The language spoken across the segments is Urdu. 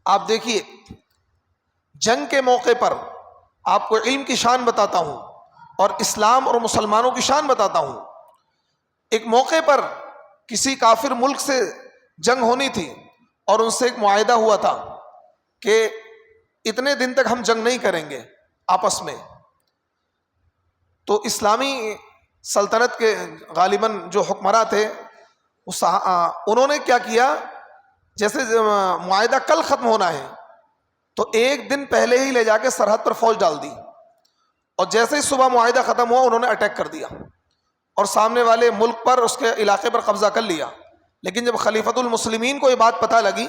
آپ دیکھیے جنگ کے موقع پر آپ کو علم کی شان بتاتا ہوں اور اسلام اور مسلمانوں کی شان بتاتا ہوں. ایک موقع پر کسی کافر ملک سے جنگ ہونی تھی اور ان سے ایک معاہدہ ہوا تھا کہ اتنے دن تک ہم جنگ نہیں کریں گے آپس میں. تو اسلامی سلطنت کے غالباً جو حکمراں تھے انہوں نے کیا کیا، جیسے معاہدہ کل ختم ہونا ہے تو ایک دن پہلے ہی لے جا کے سرحد پر فوج ڈال دی، اور جیسے ہی صبح معاہدہ ختم ہوا انہوں نے اٹیک کر دیا اور سامنے والے ملک پر، اس کے علاقے پر قبضہ کر لیا. لیکن جب خلیفۃ المسلمین کو یہ بات پتہ لگی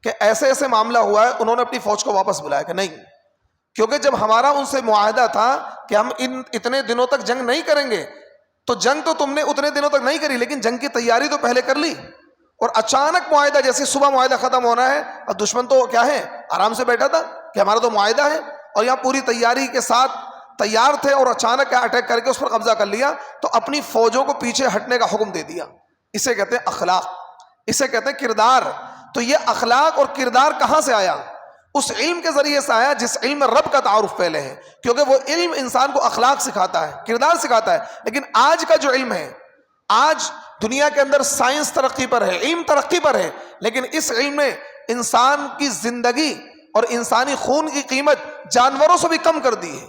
کہ ایسے ایسے معاملہ ہوا ہے، انہوں نے اپنی فوج کو واپس بلایا کہ نہیں، کیونکہ جب ہمارا ان سے معاہدہ تھا کہ ہم اتنے دنوں تک جنگ نہیں کریں گے، تو جنگ تو تم نے اتنے دنوں تک نہیں کری لیکن جنگ کی تیاری تو پہلے کر لی. اور اچانک معاہدہ، جیسے صبح معاہدہ ختم ہونا ہے، اب دشمن تو کیا ہے، آرام سے بیٹھا تھا کہ ہمارا تو معاہدہ ہے، اور یہاں پوری تیاری کے ساتھ تیار تھے اور اچانک اٹیک کر کے اس پر قبضہ کر لیا، تو اپنی فوجوں کو پیچھے ہٹنے کا حکم دے دیا. اسے کہتے ہیں اخلاق، اسے کہتے ہیں کردار. تو یہ اخلاق اور کردار کہاں سے آیا؟ اس علم کے ذریعے سے آیا جس علم میں رب کا تعارف پہلے ہے، کیونکہ وہ علم انسان کو اخلاق سکھاتا ہے، کردار سکھاتا ہے. لیکن آج کا جو علم ہے، آج دنیا کے اندر سائنس ترقی پر ہے، علم ترقی پر ہے، لیکن اس علم نے انسان کی زندگی اور انسانی خون کی قیمت جانوروں سے بھی کم کر دی ہے.